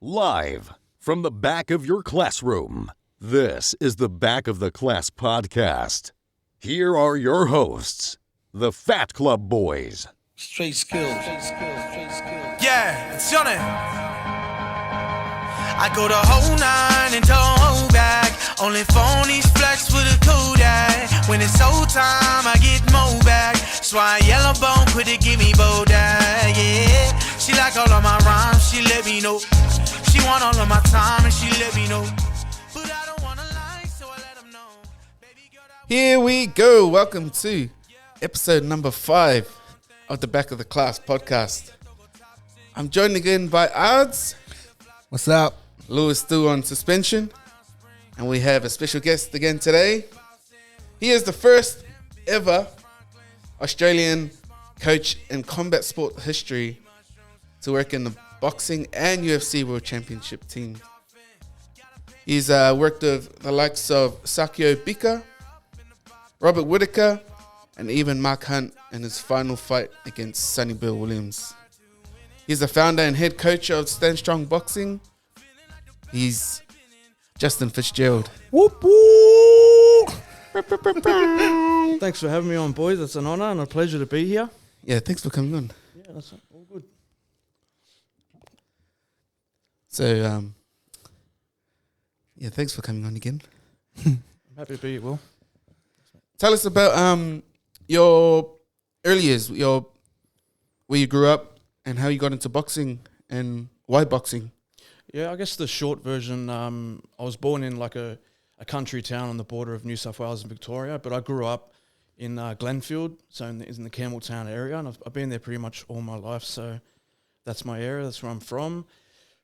Live from the back of your classroom, this is the Back of the Class podcast. Here are your hosts, the Fat Club Boys. Straight skills. Yeah, it's Tourney. I go the whole nine and don't back. Only phonies flex with a Kodak. When it's old time, I get more back. So I yellow bone, put it, give me Bodak. Yeah, she like all of my rhymes, she let me know. She want all of my time and she let me know. But I don't wanna lie, so I let them know. Baby girl, Here we go. Welcome to episode number 5 of the Back of the Class podcast. I'm joined again by Ards. What's up? Lewis still on suspension. And we have a special guest again today. He is the first ever Australian coach in combat sport history to work in the boxing and UFC World Championship teams. He's worked with the likes of Sakio Bika, Robert Whittaker, and even Mark Hunt in his final fight against Sonny Bill Williams. He's the founder and head coach of Stand Strong Boxing. He's Justin Fitzgerald. Whoop whoop! Thanks for having me on, boys. It's an honour and a pleasure to be here. Yeah, thanks for coming on. Yeah, that's all good. So, thanks for coming on again. I'm happy to be here, Will. Tell us about your early years, where you grew up and how you got into boxing and why boxing. Yeah, I guess the short version, I was born in like a country town on the border of New South Wales and Victoria, but I grew up in Glenfield, so in the Campbelltown area, and I've been there pretty much all my life, so that's my area, that's where I'm from.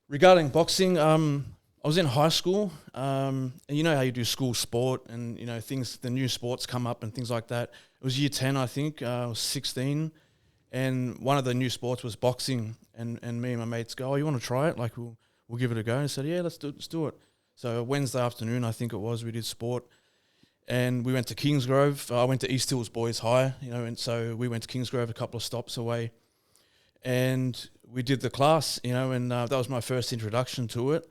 Regarding boxing, I was in high school, and you know how you do school sport and, you know, the new sports come up and things like that. It was year 10, I think, I was 16, and one of the new sports was boxing, and me and my mates go, oh, you want to try it? Like, we'll give it a go. And I said, yeah, let's do it. So Wednesday afternoon, I think it was, we did sport, and we went to Kingsgrove. I went to East Hills Boys High, you know, and so we went to Kingsgrove a couple of stops away, and we did the class, you know, and that was my first introduction to it.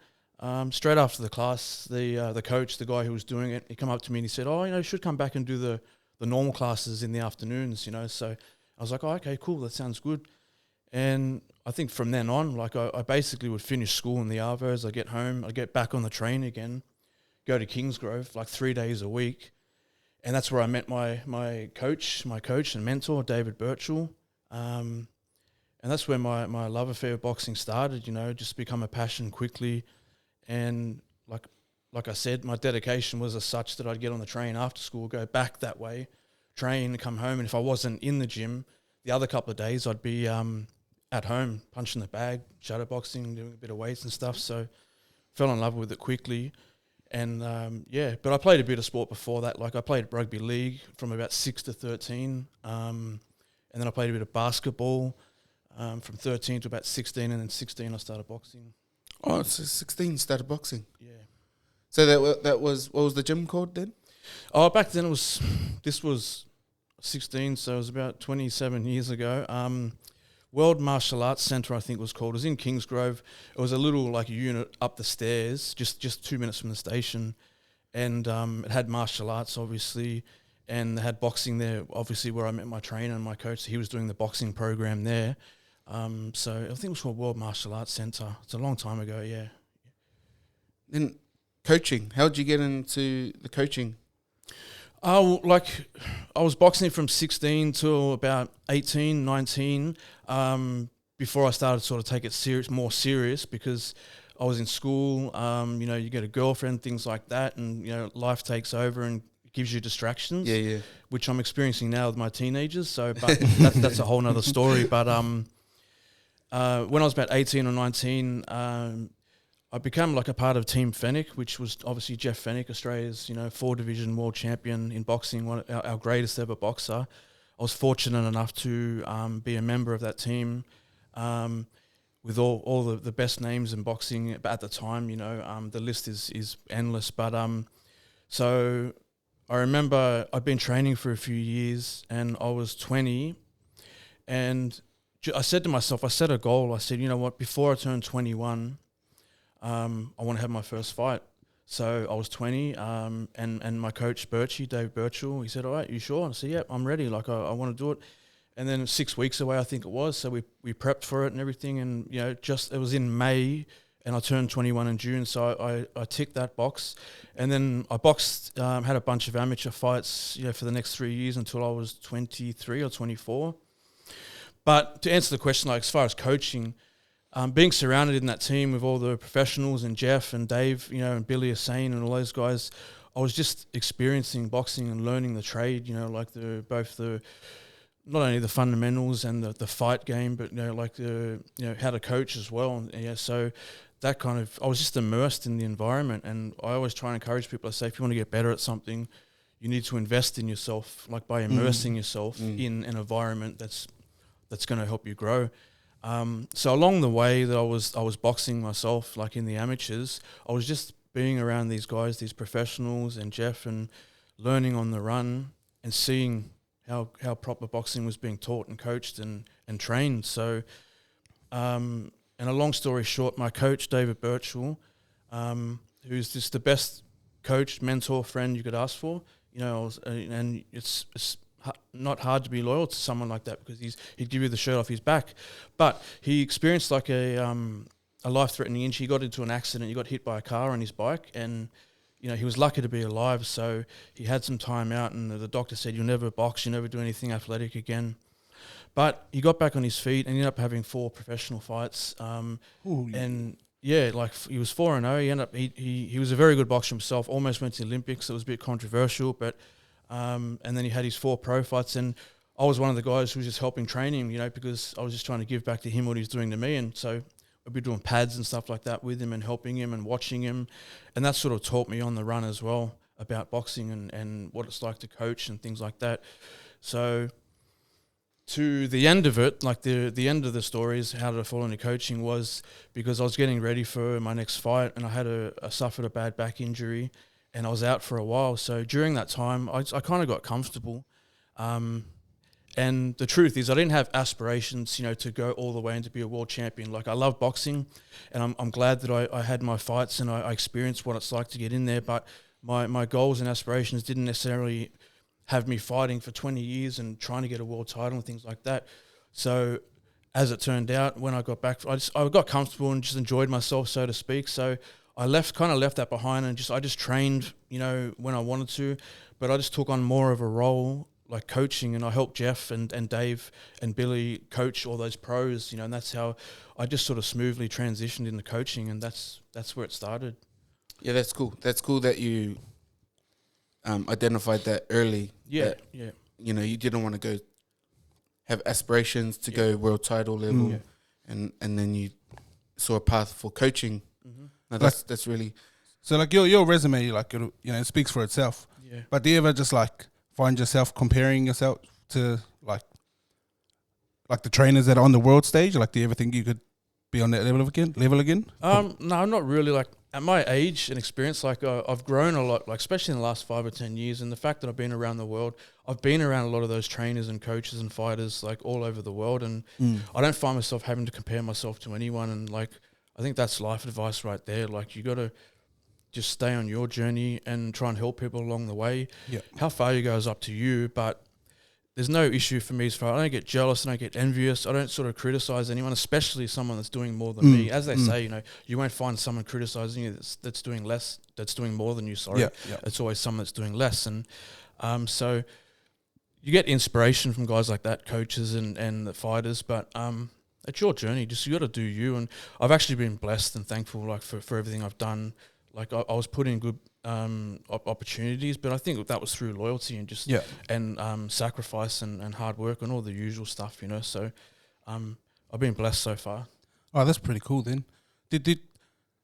Straight after the class, the coach, the guy who was doing it, he came up to me and he said, oh, you know, you should come back and do the normal classes in the afternoons, you know. So I was like, oh, okay, cool, that sounds good. And I think from then on, like I basically would finish school in the Arvos, I'd get home, I'd get back on the train again, go to Kingsgrove like 3 days a week. And that's where I met my coach and mentor, David Birchall. And that's where my love affair of boxing started, you know, just become a passion quickly. And like I said, my dedication was as such that I'd get on the train after school, go back that way, train, come home. And if I wasn't in the gym, the other couple of days I'd be at home, punching the bag, shadow boxing, doing a bit of weights and stuff. So fell in love with it quickly. And but I played a bit of sport before that. Like I played rugby league from about 6 to 13. And then I played a bit of basketball from 13 to about 16. And then 16 I started boxing. Oh, so 16 you started boxing. Yeah. So that was, what was the gym called then? Oh, back then this was 16, so it was about 27 years ago. World Martial Arts Centre, I think it was called. It was in Kingsgrove. It was a little like unit up the stairs, just 2 minutes from the station. And it had martial arts, obviously, and they had boxing there, obviously, where I met my trainer and my coach. He was doing the boxing program there. So I think it was called World Martial Arts Centre. It's a long time ago, yeah. Then coaching. How did you get into the coaching? I was boxing from 16 to about 18, 19, before I started to sort of take it more serious because I was in school, you know, you get a girlfriend, things like that, and, you know, life takes over and gives you distractions, which I'm experiencing now with my teenagers, so but that's a whole nother story. But when I was about 18 or 19, I became like a part of Team Fenwick, which was obviously Jeff Fenwick, Australia's 4-division world champion in boxing, our greatest ever boxer. I was fortunate enough to be a member of that team with all the best names in boxing at the time. You know, the list is endless. But so I remember I'd been training for a few years, and I was 20, and I said to myself, I set a goal. I said, you know what, before I turn 21, I want to have my first fight. So I was 20, and my coach, Dave Birchall, he said, all right, you sure? I said, yeah, I'm ready. Like, I want to do it. And then 6 weeks away, I think it was. So we prepped for it and everything. And, you know, it was in May, and I turned 21 in June. So I ticked that box. And then I boxed, had a bunch of amateur fights, you know, for the next 3 years until I was 23 or 24. But to answer the question, like, as far as coaching, being surrounded in that team with all the professionals and Jeff and Dave, you know, and Billy Hussein and all those guys, I was just experiencing boxing and learning the trade, you know, like not only the fundamentals and the fight game, but, you know, like how to coach as well. And, yeah, so that kind of, I was just immersed in the environment. And I always try and encourage people, I say, if you want to get better at something, you need to invest in yourself, like by immersing yourself in an environment that's going to help you grow. So along the way that I was boxing myself, like in the amateurs, I was just being around these guys, these professionals and Jeff, and learning on the run and seeing how proper boxing was being taught and coached and trained. So, and a long story short, my coach, David Birchall, who's just the best coach, mentor, friend you could ask for, you know, and it's not hard to be loyal to someone like that, because he'd give you the shirt off his back. But he experienced like a life-threatening injury. He got into an accident. He got hit by a car on his bike, and you know, he was lucky to be alive. So he had some time out, and the doctor said, "You'll never box. You'll never do anything athletic again." But he got back on his feet and ended up having 4 professional fights. And yeah, like he was 4-0. He ended up he was a very good boxer himself. Almost went to the Olympics. It was a bit controversial, but. And then he had his 4 pro fights, and I was one of the guys who was just helping train him, you know, because I was just trying to give back to him what he was doing to me. And so I'd be doing pads and stuff like that with him and helping him and watching him. And that sort of taught me on the run as well about boxing and what it's like to coach and things like that. So to the end of it, like the end of the story is how did I fall into coaching, was because I was getting ready for my next fight, and I suffered a bad back injury. And I was out for a while. So during that time, I kind of got comfortable. And the truth is I didn't have aspirations, you know, to go all the way and to be a world champion. Like, I love boxing, and I'm glad that I had my fights and I experienced what it's like to get in there. But my goals and aspirations didn't necessarily have me fighting for 20 years and trying to get a world title and things like that. So as it turned out, when I got back, I got comfortable and just enjoyed myself, so to speak. So I left that behind, and I just trained, you know, when I wanted to, but I just took on more of a role like coaching, and I helped Jeff and Dave and Billy coach all those pros, you know, and that's how I just sort of smoothly transitioned into coaching, and that's where it started. Yeah, that's cool. That's cool that you identified that early. Yeah, that, you know, you didn't want to go have aspirations to go world title level, and then you saw a path for coaching. No, that's really. So like your resume, like, you know, it speaks for itself. Yeah. But do you ever just like find yourself comparing yourself to like the trainers that are on the world stage? Like, do you ever think you could be on that level again? No, not really. Like, at my age and experience, like I've grown a lot, like especially in the last 5 or 10 years, and the fact that I've been around the world, I've been around a lot of those trainers and coaches and fighters like all over the world, and I don't find myself having to compare myself to anyone. And like, I think that's life advice right there. Like, you got to just stay on your journey and try and help people along the way. Yeah. How far you go is up to you, but there's no issue for me as far. I don't get jealous, I don't get envious, I don't sort of criticize anyone, especially someone that's doing more than me. As they say, you know, you won't find someone criticizing you that's doing less, that's doing more than you. Sorry, it's always someone that's doing less, and so you get inspiration from guys like that, coaches and the fighters, but it's your journey. Just you got to do you, and I've actually been blessed and thankful, like for everything I've done. Like I was put in good opportunities, but I think that was through loyalty and just and sacrifice and hard work and all the usual stuff, you know. So I've been blessed so far. Oh, that's pretty cool. Then, do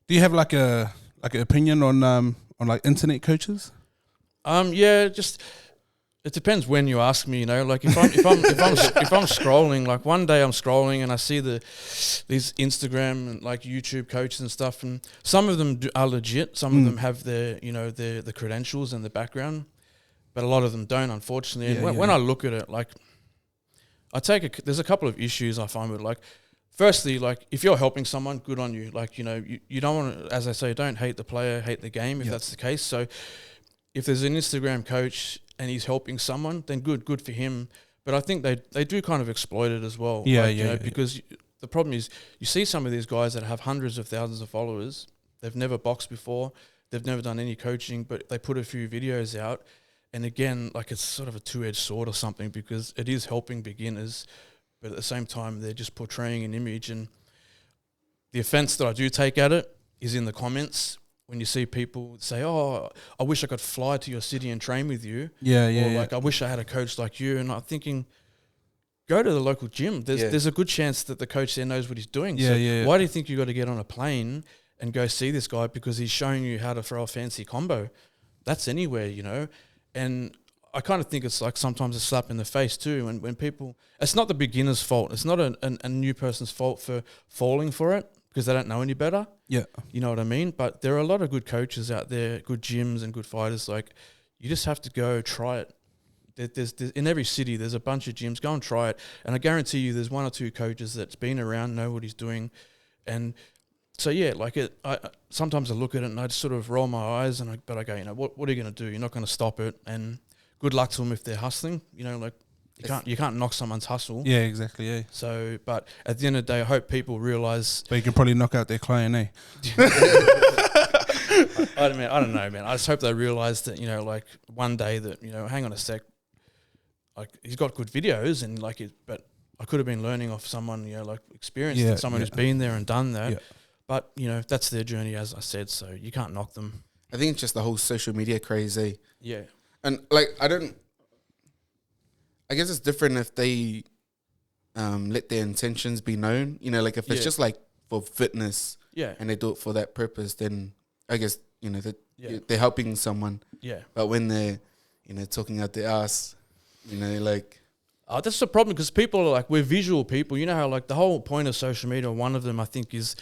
you have like an opinion on like internet coaches? Yeah, just. It depends when you ask me, you know. Like if I'm scrolling, like one day I'm scrolling and I see these Instagram and like YouTube coaches and stuff, and some of them are legit. Some of them have the credentials and the background, but a lot of them don't, unfortunately. And when I look at it, like there's a couple of issues I find with, like, firstly, like, if you're helping someone, good on you. Like, you know, you don't want to, as I say, don't hate the player, hate the game, if that's the case. So if there's an Instagram coach and he's helping someone, then good for him. But I think they do kind of exploit it as well. Because the problem is you see some of these guys that have hundreds of thousands of followers. They've never boxed before. They've never done any coaching, but they put a few videos out. And again, like, it's sort of a two-edged sword or something, because it is helping beginners, but at the same time, they're just portraying an image. And the offense that I do take at it is in the comments when you see people say, "Oh, I wish I could fly to your city and train with you." I wish I had a coach like you. And I'm thinking, go to the local gym. There's a good chance that the coach there knows what he's doing. Why do you think you got to get on a plane and go see this guy because he's showing you how to throw a fancy combo? That's anywhere, you know. And I kind of think it's like sometimes a slap in the face too. And when people, it's not the beginner's fault. It's not a new person's fault for falling for it because they don't know any better. Yeah. You know what I mean? But there are a lot of good coaches out there, good gyms and good fighters. Like, you just have to go try it. There's in every city, there's a bunch of gyms. Go and try it. And I guarantee you there's one or two coaches that's been around, know what he's doing. And so, yeah, like sometimes I look at it and I just sort of roll my eyes, but I go, you know, what are you going to do? You're not going to stop it. And good luck to them if they're hustling. You know, like, you can't knock someone's hustle. Yeah, exactly, yeah. So, but at the end of the day, I hope people realise. But you can probably knock out their client, eh? I don't know, man. I just hope they realise that, you know, like, one day that, you know, hang on a sec, like, he's got good videos and like but I could have been learning off someone, you know, like, experienced, someone who's been there and done that. Yeah. But, you know, that's their journey, as I said, so you can't knock them. I think it's just the whole social media craze, eh? Yeah. And, like, I guess it's different if they let their intentions be known. You know, like, if it's just, like, for fitness and they do it for that purpose, then I guess, you know, they're helping someone. Yeah. But when they're, you know, talking out their ass, you know, like... that's the problem, because people are like, we're visual people. You know how, like, the whole point of social media, one of them, I think, is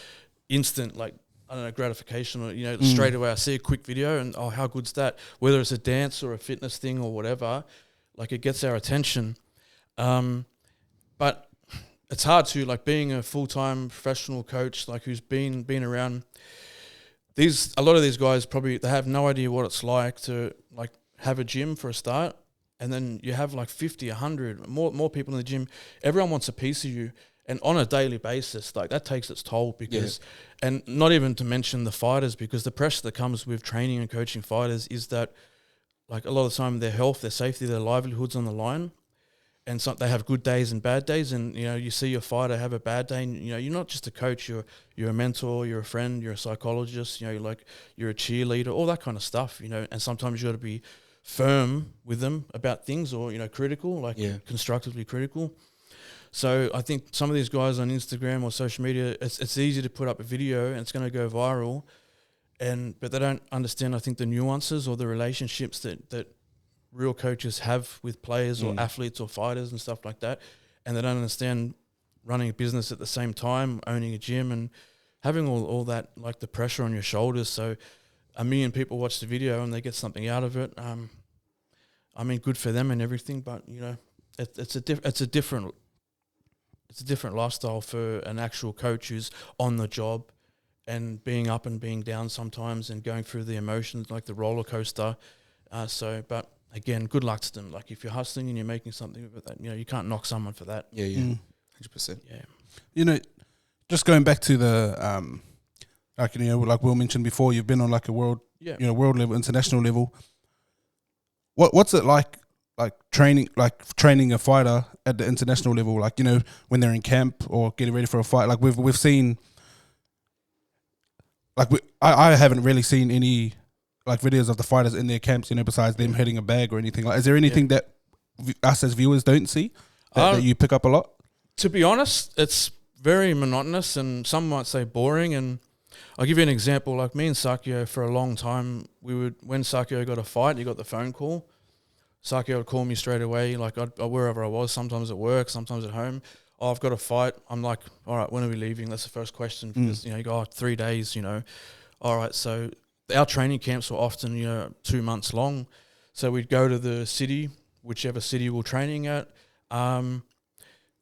instant, like, I don't know, gratification, or, you know, straight away I see a quick video and, oh, how good's that? Whether it's a dance or a fitness thing or whatever, like, it gets our attention. But it's hard to, like, being a full-time professional coach, like, who's been around, a lot of these guys probably, they have no idea what it's like to, like, have a gym for a start, and then you have like 50, 100, more people in the gym. Everyone wants a piece of you. And on a daily basis, like, that takes its toll, because, and not even to mention the fighters, because the pressure that comes with training and coaching fighters is that, like, a lot of the time their health, their safety, their livelihoods on the line. And so they have good days and bad days. And, you know, you see your fighter have a bad day, and, you know, you're not just a coach, you're a mentor, you're a friend, you're a psychologist, you know, you're a cheerleader, all that kind of stuff, you know. And sometimes you got to be firm with them about things, or, you know, critical, like constructively critical. So I think some of these guys on Instagram or social media, it's easy to put up a video and it's going to go viral, but they don't understand, I think, the nuances or the relationships that real coaches have with players or athletes or fighters and stuff like that. And they don't understand running a business at the same time, owning a gym, and having all that, like, the pressure on your shoulders. So 1 million people watch the video and they get something out of it. I mean, good for them and everything, but, you know, it's a different lifestyle for an actual coach who's on the job and being up and being down sometimes and going through the emotions, like the roller coaster. But again, good luck to them. Like, if you're hustling and you're making something of it, you know, you can't knock someone for that. Yeah, 100%. Yeah. You know, just going back to the like, you know, like Will mentioned before, you've been on, like, a world, you know, world level, international level. What's it like training a fighter at the international level? Like, you know, when they're in camp or getting ready for a fight. Like, we've seen, like, I haven't really seen any, like, videos of the fighters in their camps, you know, besides them hitting a bag or anything. Like, is there anything that us as viewers don't see that you pick up a lot? To be honest, it's very monotonous, and some might say boring. And I'll give you an example. Like, me and Sakio, for a long time, when Sakio got a fight, he got the phone call. Sakio would call me straight away, like, wherever I was, sometimes at work, sometimes at home. Oh, I've got a fight. I'm like, all right, when are we leaving? That's the first question, because, you know, you go, 3 days, you know. All right, so our training camps were often, you know, 2 months long. So we'd go to the city, whichever city we're training at.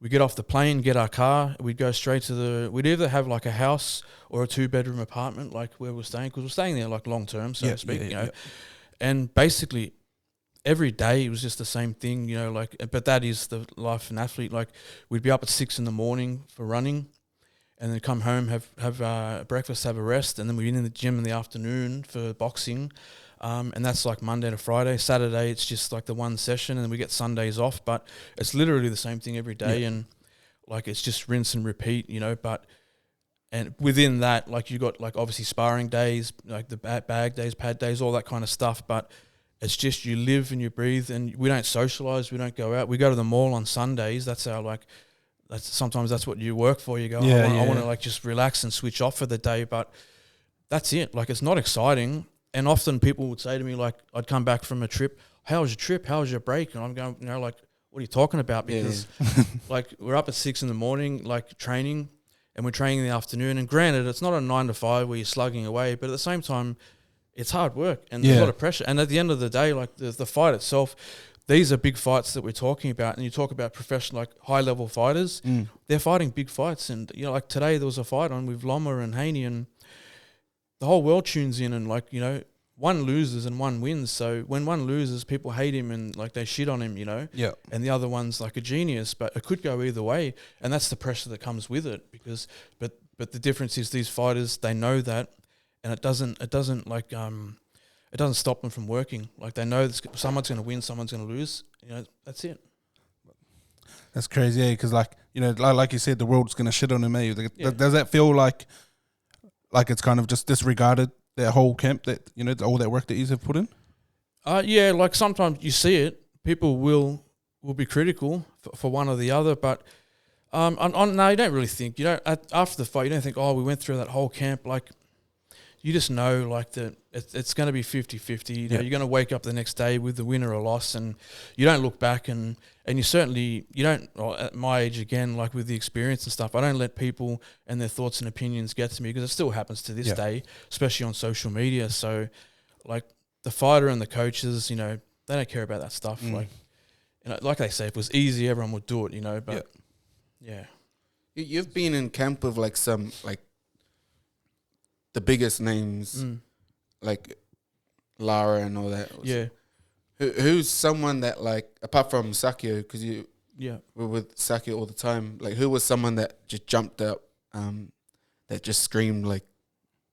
we get off the plane, get our car, we'd go straight to we'd either have like a house or a 2-bedroom apartment, like where we're staying, because we're staying there like long term, so to speak, you know. And basically, every day it was just the same thing, you know, like, but that is the life of an athlete. Like, we'd be up at 6 a.m. for running, and then come home, have breakfast, have a rest, and then we'd be in the gym in the afternoon for boxing. And that's like Monday to Friday. Saturday, it's just like the one session, and then we get Sundays off. But it's literally the same thing every day, and like it's just rinse and repeat, you know. But and within that, like you got like obviously sparring days, like the bag days, pad days, all that kind of stuff. But it's just you live and you breathe, and we don't socialize, we don't go out. We go to the mall on Sundays. That's our like. Sometimes that's what you work for. You go, I want to like just relax and switch off for the day. But that's it. Like, it's not exciting. And often people would say to me, like, I'd come back from a trip, how was your trip? How was your break? And I'm going, you know, like, what are you talking about? Because, like, we're up at 6 a.m, like, training, and we're training in the afternoon. And granted, it's not a 9 to 5 where you're slugging away, but at the same time, it's hard work and there's a lot of pressure. And at the end of the day, like, the fight itself, these are big fights that we're talking about. And you talk about professional, like, high-level fighters, they're fighting big fights. And, you know, like, today there was a fight on with Loma and Haney, and the whole world tunes in, and, like, you know, one loses and one wins. So when one loses, people hate him and, like, they shit on him, you know. Yeah. And the other one's like a genius, but it could go either way, and that's the pressure that comes with it. Because, but the difference is these fighters, they know that, and it doesn't stop them from working. Like, they know someone's going to win, someone's going to lose. You know, that's it. That's crazy, yeah. Because, like, you know, like you said, the world's going to shit on him. Does that feel like it's kind of just disregarded, that whole camp, that, you know, all that work that you have put in? Yeah, like, sometimes you see it. People will be critical for one or the other, but no, you don't really think. You don't, after the fight, you don't think, oh, we went through that whole camp. Like, you just know, like, that it's going to be 50-50. You know, you're going to wake up the next day with the win or a loss, and you don't look back, and you certainly, you don't, at my age again, like, with the experience and stuff, I don't let people and their thoughts and opinions get to me, because it still happens to this day, especially on social media. So, like, the fighter and the coaches, you know, they don't care about that stuff. Like, you know, like they say, if it was easy, everyone would do it, you know, but You've been in camp with, like, some, like, the biggest names, like Lara and all that. Yeah. Who's someone that, like, apart from Sakio, because you were with Sakio all the time, like, who was someone that just jumped up, that just screamed, like,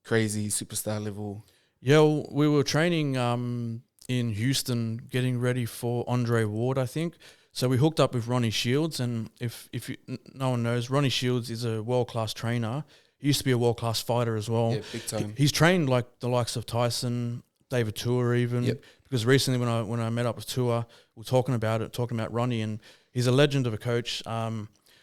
crazy superstar level? Yeah, well, we were training in Houston, getting ready for Andre Ward, I think. So we hooked up with Ronnie Shields, and if no one knows, Ronnie Shields is a world-class trainer. He used to be a world-class fighter as well. Yeah, big time. He's trained, like, the likes of Tyson, David Tua even. Yep. Because recently when I met up with Tua, we were talking about Ronnie, and he's a legend of a coach.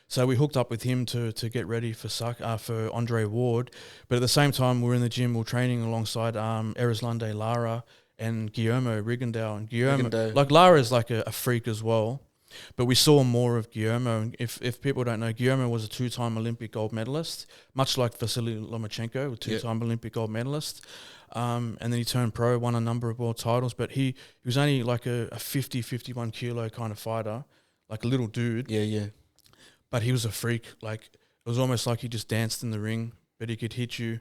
So we hooked up with him to get ready for Andre Ward. But at the same time, we're in the gym, we're training alongside Erizlande Lara and Guillermo Rigondeaux. And Guillermo, like, Lara is like a freak as well. But we saw more of Guillermo. If people don't know, Guillermo was a 2-time Olympic gold medalist, much like Vasily Lomachenko, a 2-time Olympic gold medalist. And then he turned pro, won a number of world titles. But he was only like a 50, 51 kilo kind of fighter, like a little dude. Yeah. But he was a freak. Like, it was almost like he just danced in the ring, but he could hit you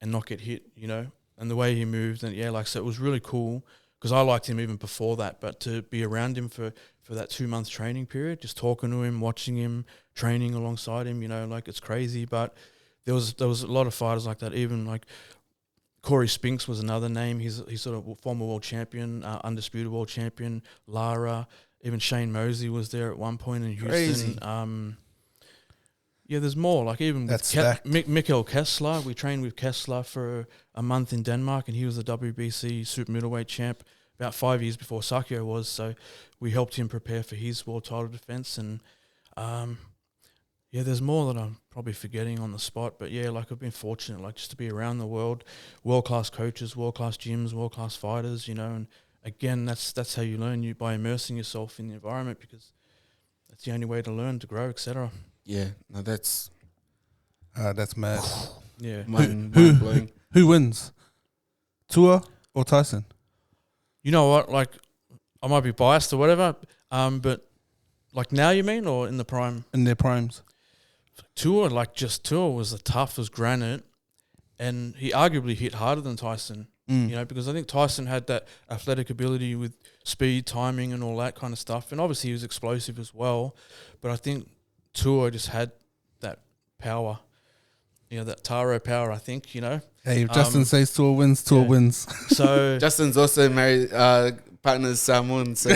and not get hit, you know. And the way he moved, and so it was really cool. Because I liked him even before that, but to be around him for that 2-month training period, just talking to him, watching him, training alongside him, you know, like, it's crazy. But there was a lot of fighters like that. Even like Corey Spinks was another name. He's sort of a former world champion, undisputed world champion. Lara, even Shane Mosley was there at one point in Houston. Crazy. There's more. Like, even with Mikkel Kessler, we trained with Kessler for a month in Denmark, and he was the WBC super middleweight champ about 5 years before Sakio was. So we helped him prepare for his world title defense. And there's more that I'm probably forgetting on the spot. But like, I've been fortunate, like, just to be around the world, world-class coaches, world-class gyms, world-class fighters, you know. And again, that's how you learn, by immersing yourself in the environment, because that's the only way to learn, to grow, etc. Yeah, no, that's mad. Yeah. Mind blowing. Who wins, Tua or Tyson? You know what? Like, I might be biased or whatever, but Like now, you mean, or in the prime? in their primes? Tua was the tough as granite, and he arguably hit harder than Tyson. You know, because I think Tyson had that athletic ability with speed, timing, and all that kind of stuff, and obviously he was explosive as well. But I think Tua just had that power, you know, that Taro power. I think, you know. Hey, if Justin says Tua wins, Tua wins. So Justin's also married partners Samoan, so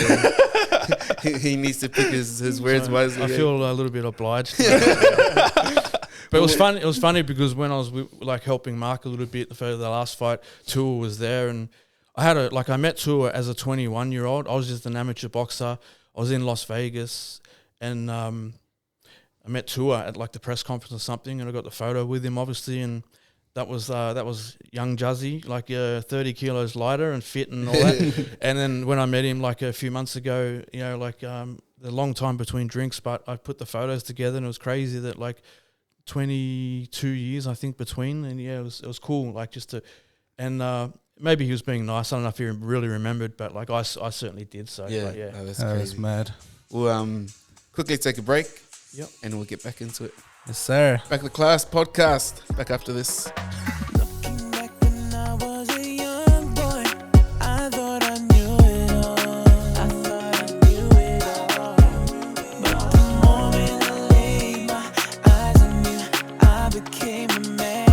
he needs to pick his words wisely. I feel a little bit obliged. But it was fun. It was funny because when I was like helping Mark a little bit for the last fight, Tua was there, and I met Tua as a 21-year-old. I was just an amateur boxer. I was in Las Vegas, and I met Tua at like the press conference or something, and I got the photo with him, obviously, and that was young Juzzy, like 30 kilos lighter and fit and all that. And then when I met him like a few months ago, you know, like the long time between drinks, but I put the photos together, and it was crazy that like 22 years I think between, and yeah, it was cool, like just to, and maybe he was being nice. I don't know if he really remembered, but like I certainly did. So Yeah, yeah. Oh, that's That crazy. was mad. We'll quickly take a break. Yep. And we'll get back into it. Yes, sir. Back to the Class podcast. Back after this. Looking back when I was a young boy, I thought I knew it all. I thought I knew it all. But the moment I laid my eyes on you, I became a man.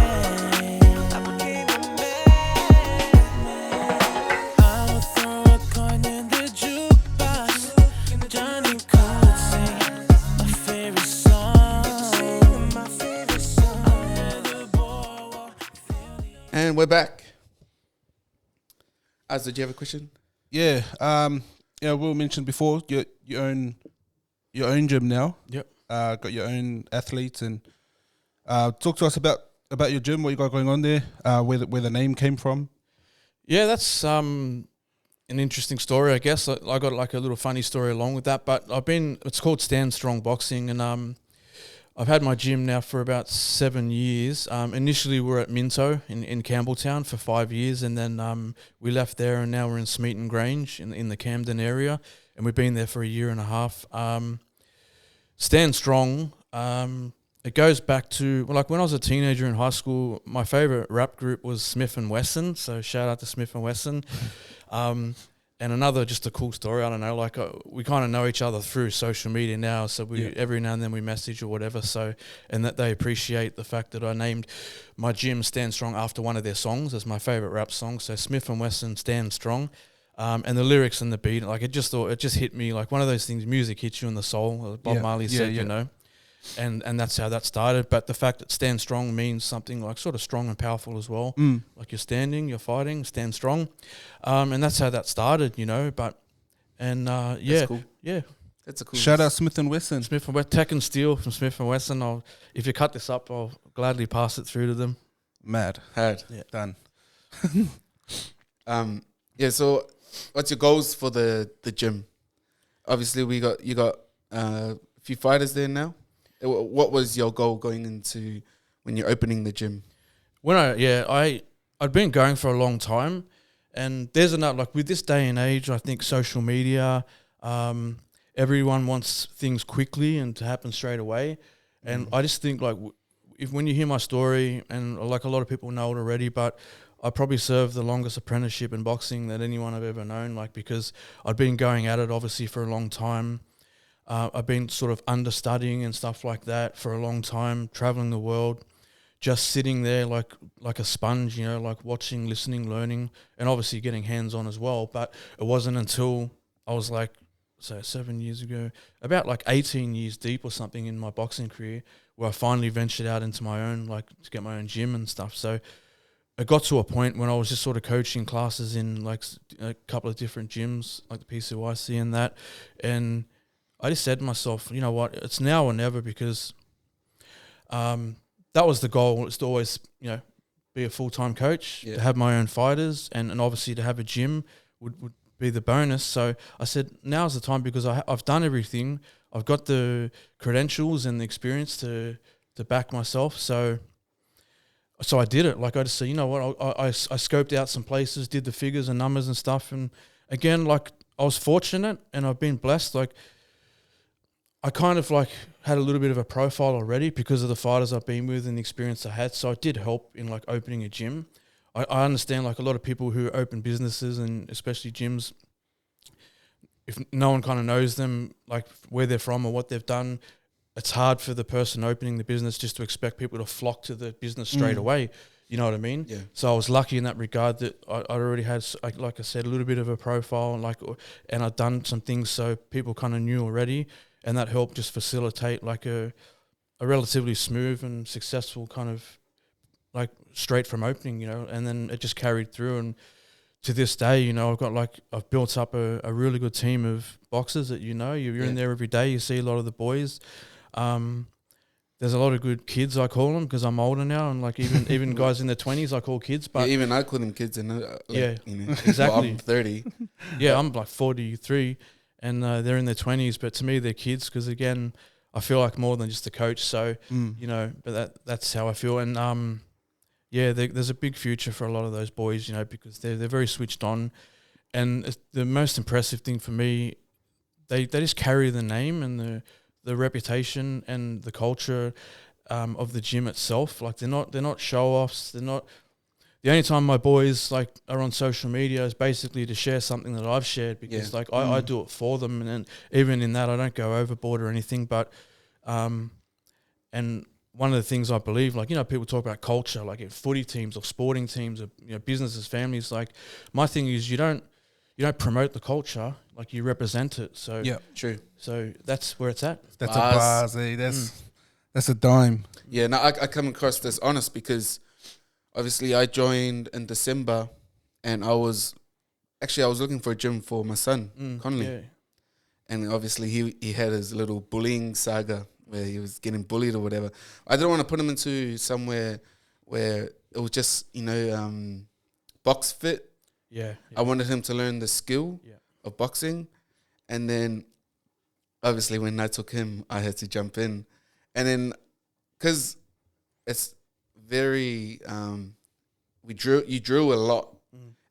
I would throw a coin in the jukebox. Johnny could sing my favorite song. And we're back. Az, did you have a question? Yeah. Will mentioned before you own your own gym now. Yep. Got your own athletes, and talk to us about your gym. What you got going on there? Where the name came from? Yeah, that's an interesting story, I guess. I got like a little funny story along with that, but it's called Stand Strong Boxing, and I've had my gym now for about 7 years. Initially, we were at Minto in Campbelltown for 5 years, and then we left there, and now we're in Smeaton Grange in the Camden area, and we've been there for a year and a half. Stand Strong, it goes back to, well, like when I was a teenager in high school, my favourite rap group was Smith & Wesson, so shout out to Smith & Wesson. And another, just a cool story, I don't know, like we kind of know each other through social media now, so every now and then we message or whatever, so, and that they appreciate the fact that I named my gym Stand Strong after one of their songs as my favourite rap song, so Smith & Wesson, Stand Strong, and the lyrics and the beat, like it just hit me, like one of those things, music hits you in the soul, as Bob Marley said, you know. And that's how that started. But the fact that Stand Strong means something like sort of strong and powerful as well. Like you're standing, you're fighting, stand strong. And that's how that started, you know. That's cool. Yeah. That's a cool. Shout out Smith & Wesson. Smith & Wesson, Tech and Steel from Smith & Wesson. If you cut this up, I'll gladly pass it through to them. Mad. Hard. Yeah. Done. So what's your goals for the gym? Obviously, you got a few fighters there now. What was your goal going into when you're opening the gym? I'd been going for a long time, and there's another, like with this day and age, I think social media, everyone wants things quickly and to happen straight away, and I just think like when you hear my story, and like a lot of people know it already, but I probably served the longest apprenticeship in boxing that anyone I've ever known, like because I'd been going at it obviously for a long time. I've been sort of understudying and stuff like that for a long time, traveling the world, just sitting there like a sponge, you know, like watching, listening, learning, and obviously getting hands-on as well. But it wasn't until I was like, so 7 years ago, about like 18 years deep or something in my boxing career, where I finally ventured out into my own, like to get my own gym and stuff. So it got to a point when I was just sort of coaching classes in like a couple of different gyms, like the PCYC and that, and I just said to myself, you know what, it's now or never, because that was the goal. It's to always, you know, be a full-time coach, to have my own fighters, and obviously to have a gym would be the bonus. So I said, now's the time, because I've done everything. I've got the credentials and the experience to back myself. So I did it. Like I just said, you know what, I scoped out some places, did the figures and numbers and stuff. And again, like I was fortunate and I've been blessed. Like I kind of like had a little bit of a profile already because of the fighters I've been with and the experience I had. So it did help in like opening a gym. I understand like a lot of people who open businesses and especially gyms, if no one kind of knows them, like where they're from or what they've done, it's hard for the person opening the business just to expect people to flock to the business straight away. You know what I mean? Yeah. So I was lucky in that regard that I already had, like I said, a little bit of a profile, and I'd done some things so people kind of knew already, and that helped just facilitate like a relatively smooth and successful kind of like straight from opening, and then it just carried through. And to this day, I've built up a really good team of boxers that you're in there every day. You see a lot of the boys. There's a lot of good kids, I call them, because I'm older now, and like even guys in their 20s, I call kids. But even I call them kids, and exactly. Well, I'm 30. I'm like 43, and they're in their 20s. But to me, they're kids because again, I feel like more than just a coach. So but that's how I feel. And there's a big future for a lot of those boys, because they're very switched on, and the most impressive thing for me, they just carry the name and the reputation and the culture of the gym itself. Like they're not show offs. They're not. The only time my boys like are on social media is basically to share something that I've shared because I do it for them, and then even in that I don't go overboard or anything. But and one of the things I believe, like people talk about culture, like in footy teams or sporting teams or businesses, families. Like my thing is you don't promote the culture, like you represent it. So yeah, true. So that's where it's at. That's a bars, that's a dime. Yeah, no, I come across this honest because obviously I joined in December, and I was looking for a gym for my son, Connolly, and obviously he had his little bullying saga where he was getting bullied or whatever. I didn't want to put him into somewhere where it was just box fit. Yeah. I wanted him to learn the skill of boxing. And then obviously when I took him, I had to jump in. And then because it's very, you drew a lot.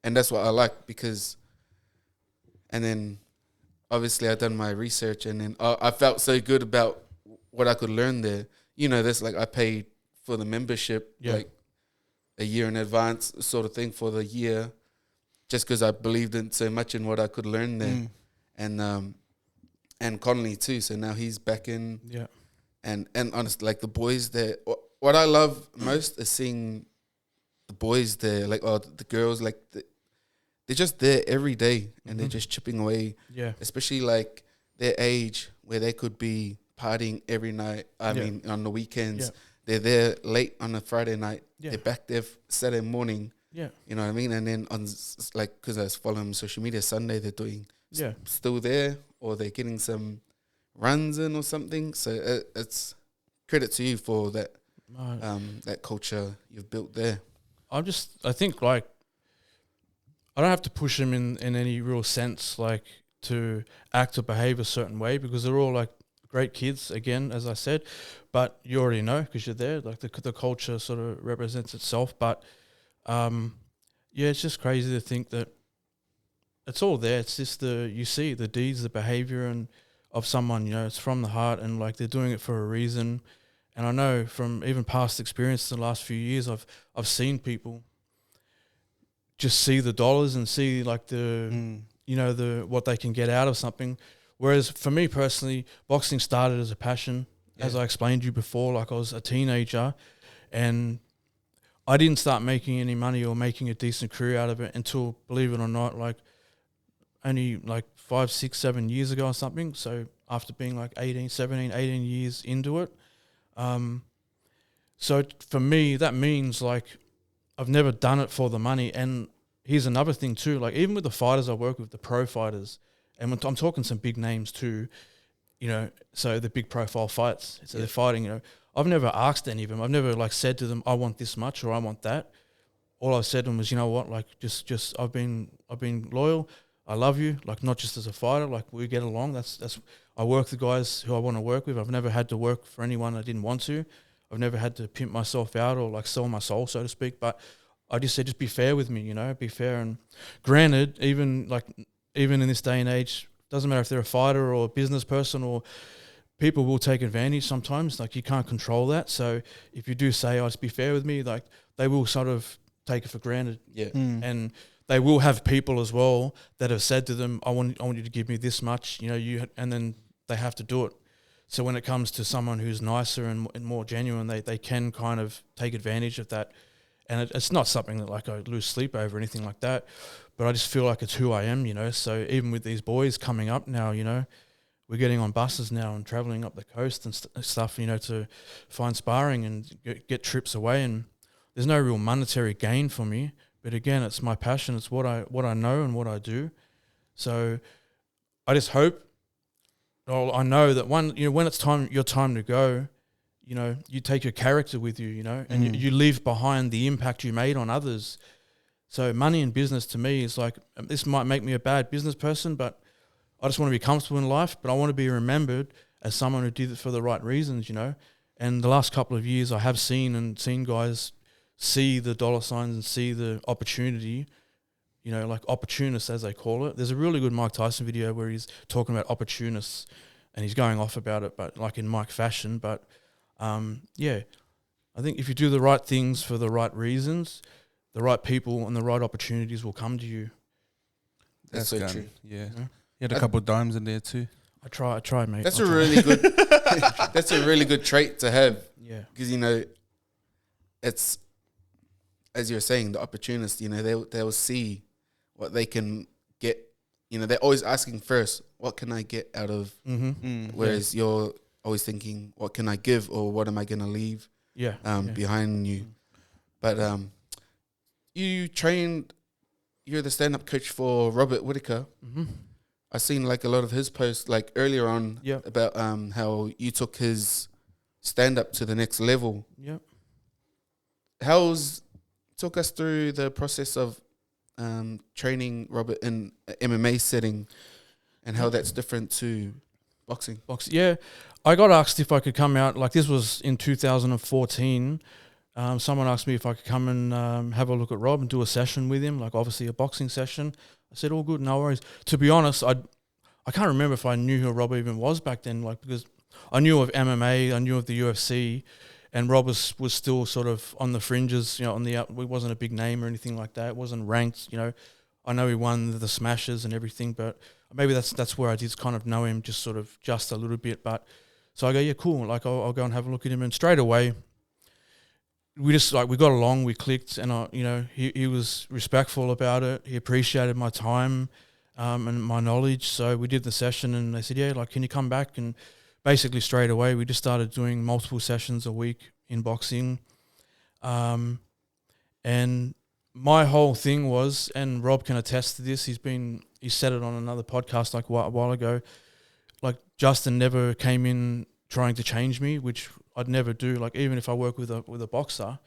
And that's what I like because, and then obviously I done my research, and then I felt so good about what I could learn there. That's like I paid for the membership like a year in advance sort of thing for the year, just because I believed in so much in what I could learn there. And Connolly too. So now he's back in. Yeah. And honestly, like the boys there, what I love most is seeing the boys there, like the girls, like they're just there every day, and they're just chipping away. Yeah. Especially like their age, where they could be partying every night. I mean, on the weekends, they're there late on a Friday night. They're back there Saturday morning. Yeah. You know what I mean? And then on because I was following social media, Sunday they're doing still there, or they're getting some runs in or something. So it's credit to you for that that culture you've built there. I think like I don't have to push them in any real sense, like to act or behave a certain way, because they're all like great kids, again, as I said, but you already know because you're there. Like the culture sort of represents itself. But it's just crazy to think that it's all there. It's just you see the deeds, the behavior, and of someone. It's from the heart, and like they're doing it for a reason. And I know from even past experience in the last few years, I've seen people just see the dollars and see like the what they can get out of something. Whereas for me personally, boxing started as a passion, as I explained to you before. Like I was a teenager, and I didn't start making any money or making a decent career out of it until, believe it or not, like only like 5, 6, 7 years ago or something. So after being like 18 years into it. So for me, that means like I've never done it for the money. And here's another thing too, like even with the fighters I work with, the pro fighters, and I'm talking some big names too, so the big profile fights, so they're fighting, I've never asked any of them. I've never like said to them, I want this much or I want that. All I've said to them was, you know what, like just I've been loyal. I love you, like not just as a fighter, like we get along. That's I work the guys who I want to work with. I've never had to work for anyone I didn't want to. I've never had to pimp myself out or like sell my soul, so to speak. But I just said, just be fair with me, be fair. And granted, even in this day and age, doesn't matter if they're a fighter or a business person or people will take advantage sometimes. Like, you can't control that. So if you do say, "Oh, just be fair with me," like, they will sort of take it for granted. Yeah. And they will have people as well that have said to them, I want you to give me this much, and then they have to do it. So when it comes to someone who's nicer and more genuine, they can kind of take advantage of that. And it's not something that, like, I lose sleep over or anything like that, but I just feel like it's who I am, So even with these boys coming up now, we're getting on buses now and traveling up the coast and stuff, to find sparring and get trips away. And there's no real monetary gain for me. But again, it's my passion. It's what I know and what I do. So I just hope, I know that when it's your time to go, you take your character with you, and you leave behind the impact you made on others. So money in business to me is like, this might make me a bad business person, but I just want to be comfortable in life. But I want to be remembered as someone who did it for the right reasons, And the last couple of years, I have seen guys see the dollar signs and see the opportunity, like opportunists, as they call it. There's a really good Mike Tyson video where he's talking about opportunists and he's going off about it, but like in Mike fashion. But I think if you do the right things for the right reasons, the right people and the right opportunities will come to you. That's so true. Yeah. You had a couple of dimes in there too. I try, mate. That's really good. That's a really good trait to have. Yeah. Because, it's, as you're saying, the opportunists, they'll see what they can get. They're always asking first, what can I get out of? Whereas you're always thinking, what can I give, or what am I going to leave behind you? But you're the stand-up coach for Robert Whittaker. I've seen like a lot of his posts like earlier on about how you took his stand-up to the next level. Yep. Talk us through the process of training Robert in an MMA setting and how that's different to boxing. Yeah. I got asked if I could come out, like this was in 2014. Someone asked me if I could come and have a look at Rob and do a session with him, like obviously a boxing session. I said, all good, no worries. To be honest, I can't remember if I knew who Rob even was back then, like because I knew of MMA, I knew of the UFC, and Rob was still sort of on the fringes, he wasn't a big name or anything like that. It wasn't ranked, I know he won the Smashes and everything, but maybe that's where I did kind of know him just a little bit. But so I go, yeah, cool. Like I'll go and have a look at him, and straight away we got along, we clicked, and he was respectful about it. He appreciated my time and my knowledge. So we did the session, and they said, yeah, like can you come back? And basically straight away we just started doing multiple sessions a week in boxing. And my whole thing was, and Rob can attest to this, he said it on another podcast like a while ago, like Justin never came in trying to change me, which I'd never do. Like even if I work with a boxer,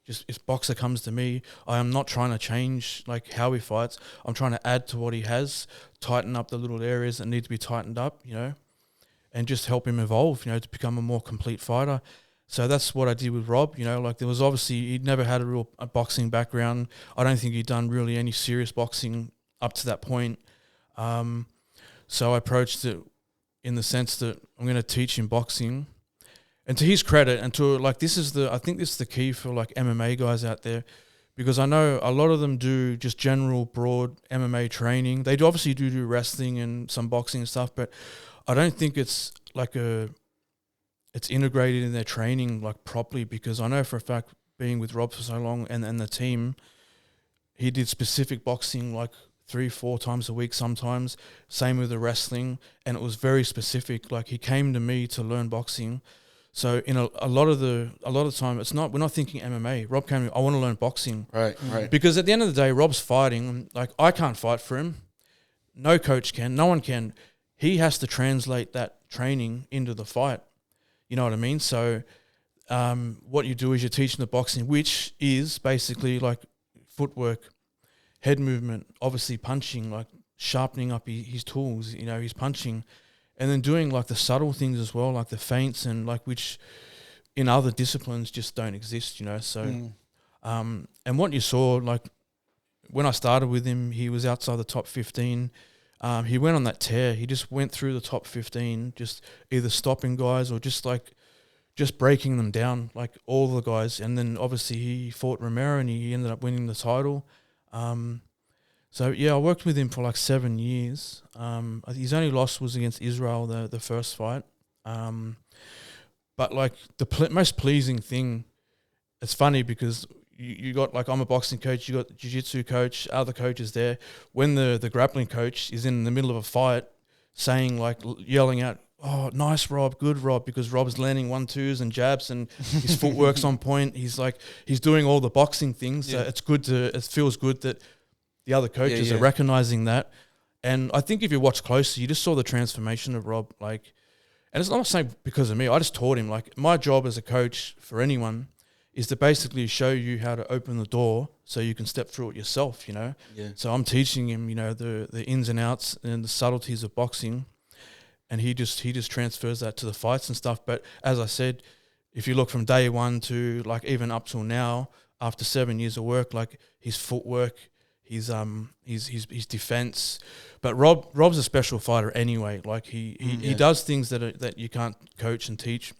just if boxer comes to me, I am not trying to change like how he fights. I'm trying to add to what he has, tighten up the little areas that need to be tightened up, and just help him evolve, to become a more complete fighter. So that's what I did with Rob, like there was obviously, he'd never had a boxing background. I don't think he'd done really any serious boxing up to that point. So I approached it in the sense that I'm going to teach him boxing. And to his credit, and to like, I think this is the key for like MMA guys out there, because I know a lot of them do just general broad MMA training. They obviously do wrestling and some boxing and stuff, but I don't think it's like it's integrated in their training like properly, because I know for a fact, being with Rob for so long and the team, he did specific boxing like 3-4 times a week sometimes, same with the wrestling, and it was very specific. Like he came to me to learn boxing. So in a lot of the time, we're not thinking MMA. Rob came to me, I want to learn boxing. Right. Because at the end of the day, Rob's fighting, like I can't fight for him. No coach can, no one can. He has to translate that training into the fight. You know what I mean? So what you do is you're teaching the boxing, which is basically like footwork, head movement, obviously punching, like sharpening up his tools, he's punching, and then doing like the subtle things as well, like the feints and like which in other disciplines just don't exist, So, and what you saw, like when I started with him, he was outside the top 15. he went on that tear. He just went through the top 15, just either stopping guys or just breaking them down, like all the guys. And then obviously he fought Romero and he ended up winning the title. So yeah, I worked with him for like 7 years. His only loss was against Israel, the first fight. But like the most pleasing thing, it's funny because you got, like, I'm a boxing coach, you got the jiu-jitsu coach, other coaches there. When the grappling coach is in the middle of a fight saying, like, yelling out, "Oh, nice Rob, good Rob," because Rob's landing 1-2s and jabs and his footwork's on point. He's doing all the boxing things. So it feels good that the other coaches are recognizing that. And I think if you watch closely, you just saw the transformation of Rob. Like, and it's not saying because of me. I just taught him. Like, my job as a coach for anyone is to basically show you how to open the door so you can step through it yourself, you know? Yeah. So I'm teaching him, you know, the ins and outs and the subtleties of boxing, and he just transfers that to the fights and stuff. But as I said, if you look from day one to, like, even up till now, after 7 years of work, like, his footwork, his defense. But Rob's a special fighter anyway. Like, he does things that you can't coach and teach.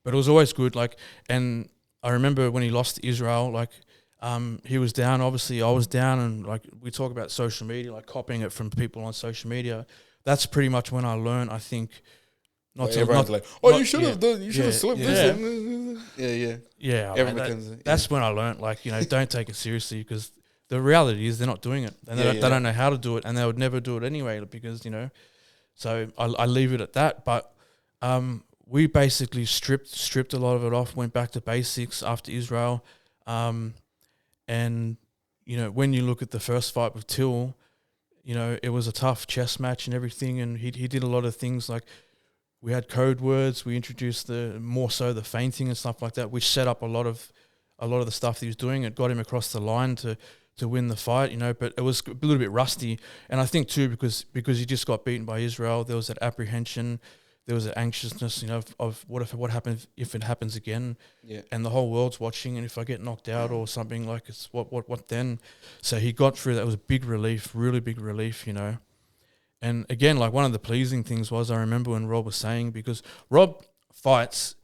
But it was always good. Like, and I remember when he lost to Israel, like, he was down. Obviously, I was down, and, like, we talk about social media, like copying it from people on social media. That's pretty much when I learned, I think, you should have done, you should have slipped this. Yeah. That's when I learned, like, you know, don't take it seriously, because the reality is they're not doing it, and they don't know how to do it, and they would never do it anyway, because, you know. So I leave it at that. But we basically stripped a lot of it off, went back to basics after Israel. And, you know, when you look at the first fight with Till, you know, it was a tough chess match and everything, and he did a lot of things, like, we had code words, we introduced more so the feinting and stuff like that, which set up a lot of the stuff that he was doing. It got him across the line to win the fight, you know, but it was a little bit rusty. And I think too, because he just got beaten by Israel, there was that apprehension, there was an anxiousness, you know, of what happens if it happens again, and the whole world's watching, and if I get knocked out or something, like, it's what then? So he got through that. It was a big relief, really big relief, you know. And again, like, one of the pleasing things was, I remember when Rob was saying, because Rob fights,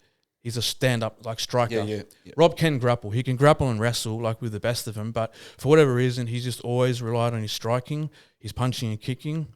he's a stand-up, like, striker. Yeah. Rob can grapple. He can grapple and wrestle, like, with the best of them, but for whatever reason, he's just always relied on his striking, his punching and kicking.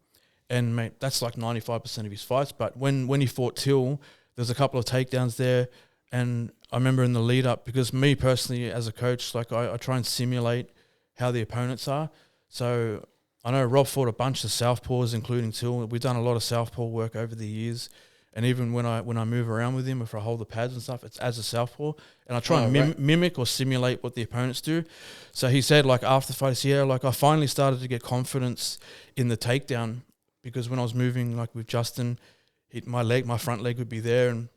And, mate, that's like 95% of his fights. But when he fought Till, there's a couple of takedowns there. And I remember in the lead up, because me personally as a coach, like, I try and simulate how the opponents are. So I know Rob fought a bunch of southpaws, including Till. We've done a lot of southpaw work over the years. And even when I move around with him, if I hold the pads and stuff, it's as a southpaw. And I try and mimic or simulate what the opponents do. So he said, like, after the fight, like, I finally started to get confidence in the takedown, because when I was moving, like, with Justin, my front leg would be there, and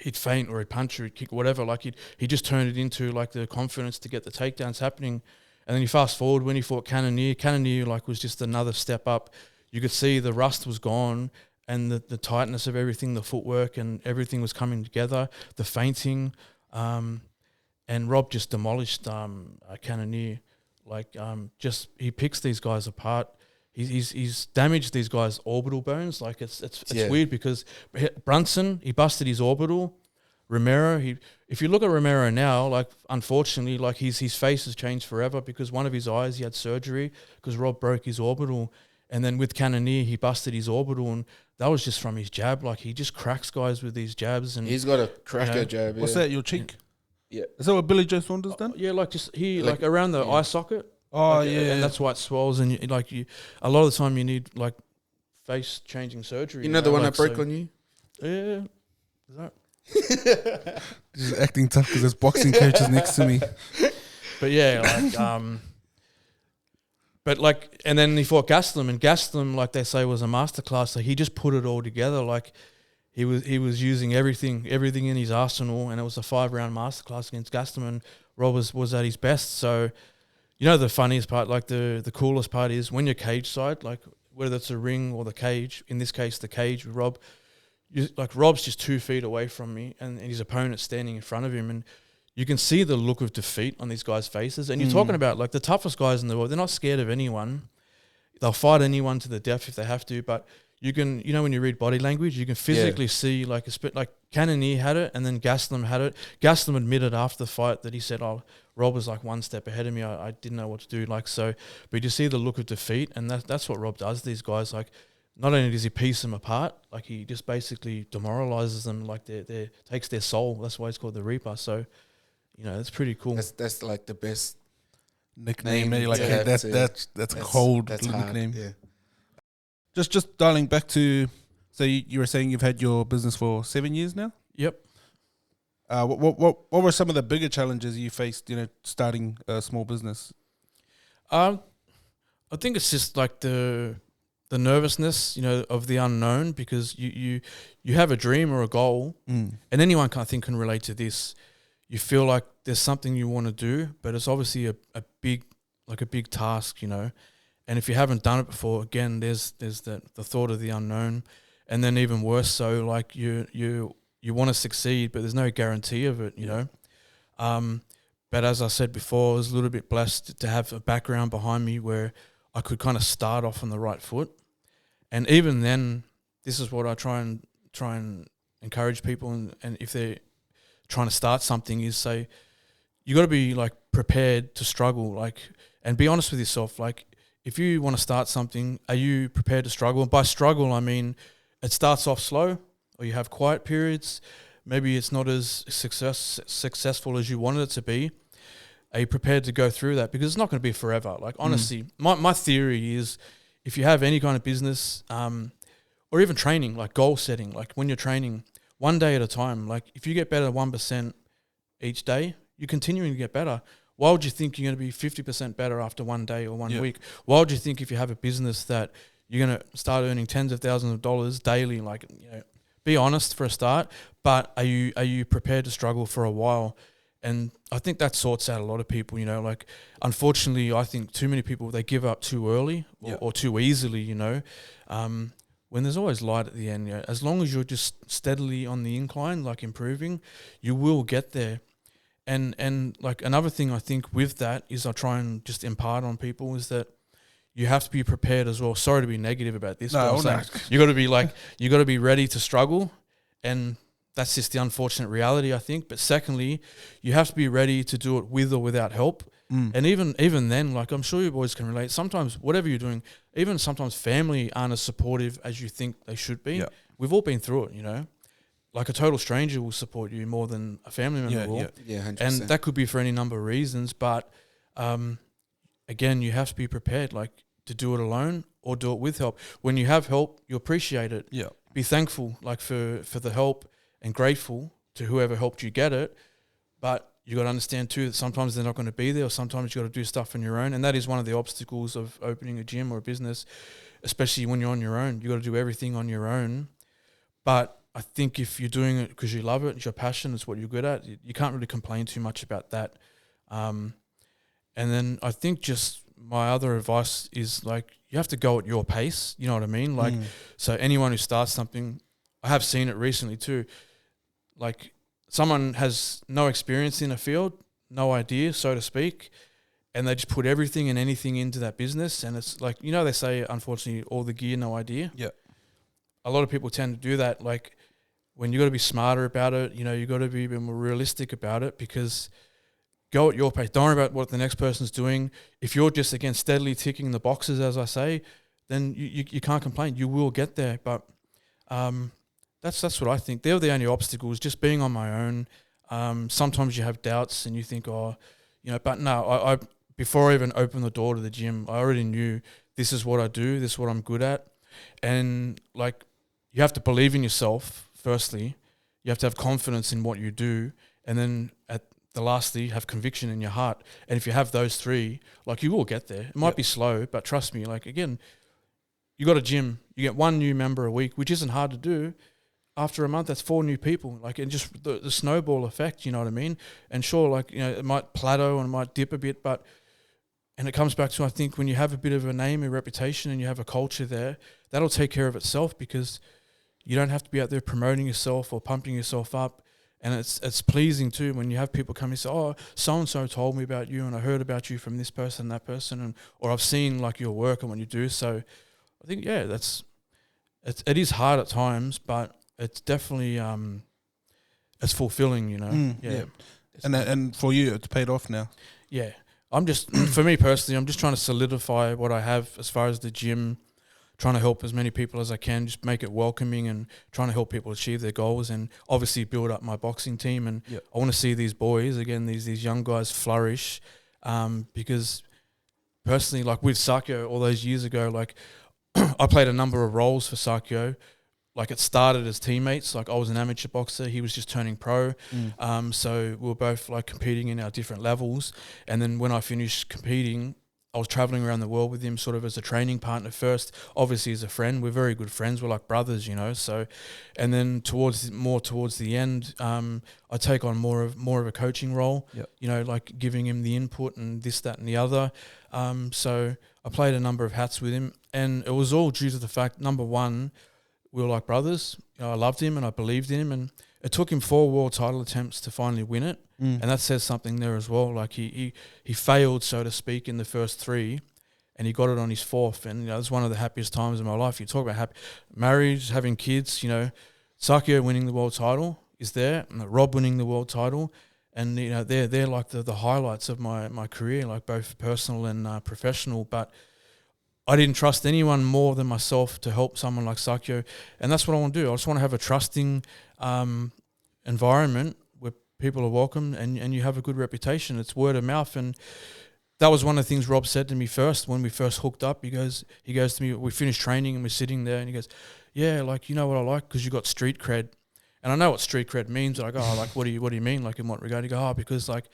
he'd feint or he'd punch or he'd kick or whatever. Like, he just turned it into, like, the confidence to get the takedowns happening. And then you fast forward when he fought Cannonier, like, was just another step up. You could see the rust was gone, and the tightness of everything, the footwork and everything was coming together, the feinting. And Rob just demolished Cannonier. Like, he picks these guys apart. He's damaged these guys' orbital bones. Like, it's weird, because Brunson, he busted his orbital. Romero, if you look at Romero now, like, unfortunately, like, his face has changed forever, because one of his eyes, he had surgery because Rob broke his orbital. And then with Cannonier, he busted his orbital, and that was just from his jab. Like, he just cracks guys with these jabs. And he's got a cracker jab. What's that, your cheek? Yeah. Is that what Billy Joe Saunders done? Yeah, like, just like around the eye socket. Oh, like, and that's why it swells. And a lot of the time you need, like, face changing surgery. You know the one like, that broke on you? Yeah. Is that? Just acting tough because there's boxing coaches next to me. But yeah, like, but like, and then he fought Gastelum, and Gastelum, like they say, was a masterclass. So he just put it all together. Like, he was using everything in his arsenal, and it was a 5-round masterclass against Gastelum, and Rob was at his best. So, you know, the funniest part, like the coolest part is when you're cage side, like, whether it's a ring or the cage, in this case, the cage with Rob, like, Rob's just 2 feet away from me, and his opponent's standing in front of him, and you can see the look of defeat on these guys' faces. And you're talking about, like, the toughest guys in the world. They're not scared of anyone. they'll fight anyone to the death if they have to, but you can, when you read body language, you can physically see like Cannonier had it, and then Gastelum had it. Gastelum admitted after the fight that he said, "Oh, Rob was like one step ahead of me. I didn't know what to do." Like, so, but you see the look of defeat, and that's what Rob does. These guys, like, not only does he piece them apart, like he just basically demoralizes them. Like they takes their soul. That's why it's called the Reaper. So, that's pretty cool. That's like the best nickname. name Like to have that's cold that's little hard, nickname. Yeah. Just dialing back to, so you were saying you've had your business for 7 years now. Yep. What were some of the bigger challenges you faced? Starting a small business. I think it's just like the nervousness, of the unknown, because you have a dream or a goal, and anyone can relate to this. You feel like there's something you want to do, but it's obviously a big task, And if you haven't done it before, again, there's the thought of the unknown, and then even worse so, like you want to succeed, but there's no guarantee of it, But as I said before, I was a little bit blessed to have a background behind me where I could kind of start off on the right foot, and even then, this is what I try and encourage people, and if they're trying to start something, is say you got to be like prepared to struggle, like, and be honest with yourself, like. If you want to start something, are you prepared to struggle? And by struggle, I mean it starts off slow, or you have quiet periods. Maybe it's not as successful as you wanted it to be. Are you prepared to go through that? Because it's not going to be forever. Like, honestly, my theory is if you have any kind of business or even training, like goal setting, like when you're training, one day at a time, like if you get better 1% each day, you're continuing to get better. Why would you think you're going to be 50% better after one day or 1 week? Why would you think if you have a business that you're going to start earning tens of thousands of dollars daily? Like, be honest for a start, but are you prepared to struggle for a while? And I think that sorts out a lot of people, like, unfortunately, I think too many people, they give up too early or too easily, when there's always light at the end. As long as you're just steadily on the incline, like improving, you will get there. And like another thing I think with that is I try and just impart on people is that you have to be prepared as well. Sorry to be negative about this. No. You got to be ready to struggle, and that's just the unfortunate reality, I think. But secondly, you have to be ready to do it with or without help. And even then, like, I'm sure you boys can relate. Sometimes whatever you're doing, even sometimes family aren't as supportive as you think they should be. Yep. We've all been through it, Like a total stranger will support you more than a family member will. Yeah, 100%. And that could be for any number of reasons. But again, you have to be prepared, like, to do it alone or do it with help. When you have help, you appreciate it. Yeah. Be thankful, like, for the help and grateful to whoever helped you get it. But you got to understand too that sometimes they're not going to be there, or sometimes you got to do stuff on your own. And that is one of the obstacles of opening a gym or a business, especially when you're on your own. You got to do everything on your own. But I think if you're doing it because you love it, it's your passion, it's what you're good at, you can't really complain too much about that. And then I think just my other advice is, like, you have to go at your pace, you know what I mean? Like, so anyone who starts something, I have seen it recently too, like someone has no experience in a field, no idea, so to speak, and they just put everything and anything into that business, and it's like, they say, unfortunately, all the gear, no idea. Yeah. A lot of people tend to do that, like, when you got to be smarter about it, you got to be a bit more realistic about it, because go at your pace. Don't worry about what the next person's doing. If you're just, again, steadily ticking the boxes, as I say, then you can't complain. You will get there. But that's what I think. They're the only obstacles, just being on my own. Sometimes you have doubts and you think, but no, I before I even opened the door to the gym, I already knew this is what I do, this is what I'm good at. And, like, you have to believe in yourself, firstly. You have to have confidence in what you do. And then at the lastly, have conviction in your heart. And if you have those three, like, you will get there. It might be slow, but trust me, like, again, you got a gym, you get one new member a week, which isn't hard to do. After a month, that's 4 new people. Like, and just the snowball effect, you know what I mean? And sure, like, it might plateau and it might dip a bit, but, and it comes back to, I think, when you have a bit of a name, a reputation, and you have a culture there, that'll take care of itself, because you don't have to be out there promoting yourself or pumping yourself up. And it's pleasing too when you have people come and say, oh, so-and-so told me about you and I heard about you from this person, that person, and or I've seen like your work and what you do. So I think, yeah, it is hard at times, but it's definitely it's fulfilling, you know. Yeah. And for you, it's paid off now. Yeah. I'm just, for me personally, I'm just trying to solidify what I have as far as the gym, trying to help as many people as I can, just make it welcoming and trying to help people achieve their goals and obviously build up my boxing team. And I want to see these boys, again, these young guys flourish because personally, like with Sakyo all those years ago, like I played a number of roles for Sakyo. Like it started as teammates. Like I was an amateur boxer, he was just turning pro. So we were both like competing in our different levels. And then when I finished competing, I was traveling around the world with him sort of as a training partner first, obviously as a friend. We're very good friends. We're like brothers, you know. So, and then towards the end, I take on more of a coaching role, you know, like giving him the input and this, that and the other. So I played a number of hats with him, and it was all due to the fact, number one, we were like brothers. You know, I loved him and I believed in him, and it took him 4 world title attempts to finally win it. And that says something there as well. Like he failed, so to speak, in the first 3, and he got it on his 4th. And you know, it's one of the happiest times of my life. You talk about happy marriage, having kids. You know, Sakyo winning the world title is there, and Rob winning the world title, and you know they're like the highlights of my career, like both personal and professional. But I didn't trust anyone more than myself to help someone like Sakyo, and that's what I want to do. I just want to have a trusting environment where people are welcome and you have a good reputation. It's word of mouth, and that was one of the things Rob said to me first when we first hooked up. He goes to me, we finished training and we're sitting there, and he goes, yeah, like, you know what I like? Because you got street cred. And I know what street cred means. And I go, oh, like, what do you mean? Like, in what regard? He go, oh, because like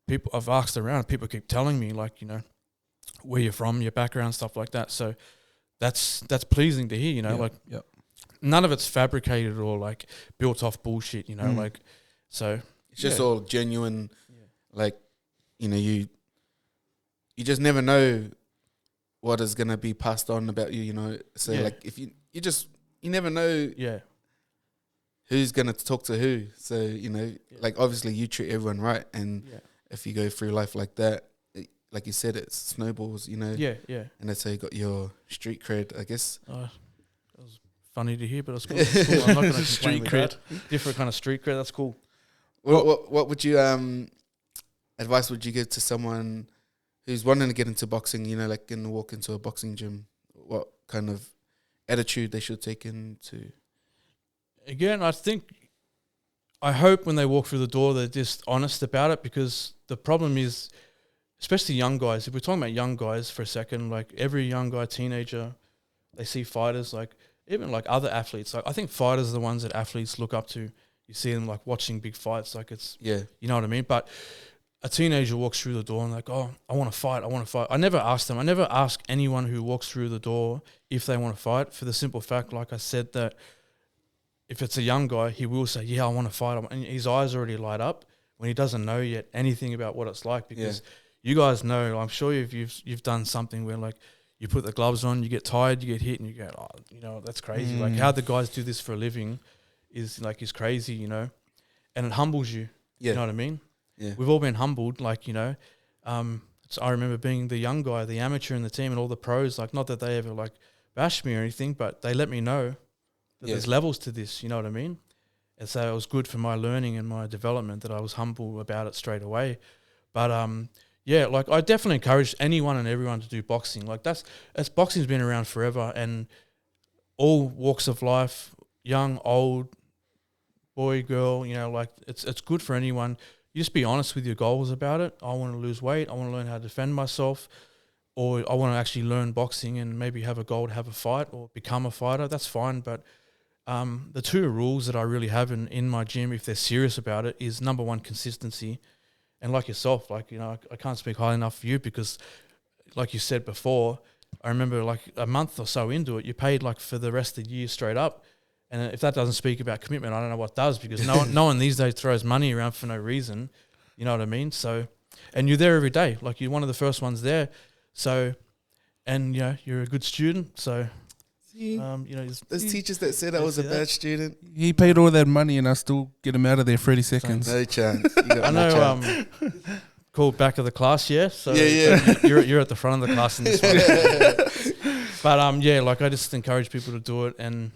people, I've asked around, people keep telling me, like, you know, where you're from, your background, stuff like that. So that's pleasing to hear, you know, none of it's fabricated or like built off bullshit, you know, like, so. It's just all genuine, like, you know, you just never know what is going to be passed on about you, you know. So like if you never know who's going to talk to who. So, you know, like obviously you treat everyone right. And if you go through life like that, like you said, it snowballs, you know. Yeah. And that's how you got your street cred, I guess. That was funny to hear, but it's cool. I'm not going to street cred. Different kind of street cred. That's cool. What would you advice would you give to someone who's wanting to get into boxing? You know, like going to walk into a boxing gym. What kind of attitude they should take into? Again, I hope when they walk through the door they're just honest about it, because the problem is, especially young guys, if we're talking about young guys for a second, like every young guy, teenager, they see fighters, like even like other athletes. Like I think fighters are the ones that athletes look up to. You see them like watching big fights, like it's, you know what I mean? But a teenager walks through the door and like, oh, I want to fight. I never ask them. I never ask anyone who walks through the door if they want to fight, for the simple fact, like I said, that if it's a young guy, he will say, yeah, I want to fight. And his eyes already light up when he doesn't know yet anything about what it's like, because you guys know, I'm sure you've done something where like you put the gloves on, you get tired, you get hit, and you go, oh, you know, that's crazy. Like how the guys do this for a living is crazy, you know, and it humbles you. You know what I mean? Yeah. We've all been humbled, like, you know. So I remember being the young guy, the amateur in the team, and all the pros, like, not that they ever like bashed me or anything, but they let me know that there's levels to this, you know what I mean? And so it was good for my learning and my development that I was humble about it straight away. But like I definitely encourage anyone and everyone to do boxing. Like boxing's been around forever, and all walks of life, young, old, boy, girl, you know, like it's good for anyone. You just be honest with your goals about it. I want to lose weight. I want to learn how to defend myself, or I want to actually learn boxing and maybe have a goal to have a fight or become a fighter. That's fine. But the 2 rules that I really have in my gym, if they're serious about it, is number 1, consistency. And like yourself, like, you know, I can't speak highly enough for you, because like you said before, I remember like a month or so into it, you paid like for the rest of the year straight up. And if that doesn't speak about commitment, I don't know what does, because no one these days throws money around for no reason. You know what I mean? So, and you're there every day. Like you're one of the first ones there. So, and you know, you're a good student. So You know, There's teachers that said I was a bad student. He paid all that money and I still get him out of there 30 seconds. No chance. You got I no know. chance. Called back of the class, yeah. So Yeah. you're at the front of the class in this one. But yeah, like I just encourage people to do it, and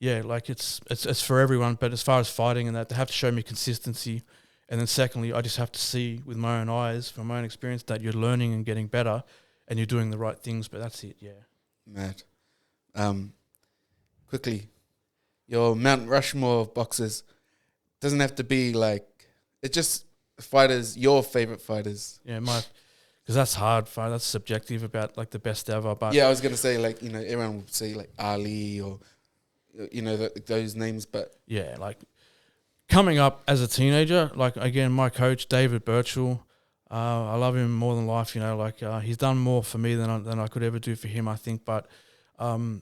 yeah, like it's for everyone. But as far as fighting and that, they have to show me consistency, and then secondly, I just have to see with my own eyes, from my own experience, that you're learning and getting better, and you're doing the right things. But that's it, yeah. Mad. Quickly, your Mount Rushmore of boxers doesn't have to be like, it's just fighters, your favorite fighters. Yeah, because that's hard. That's subjective about like the best ever. But Yeah, I was gonna say like, you know, everyone would say like Ali or, you know, those names, but yeah, like coming up as a teenager, like again, my coach David Birchall, I love him more than life. You know, like he's done more for me than I could ever do for him, I think. But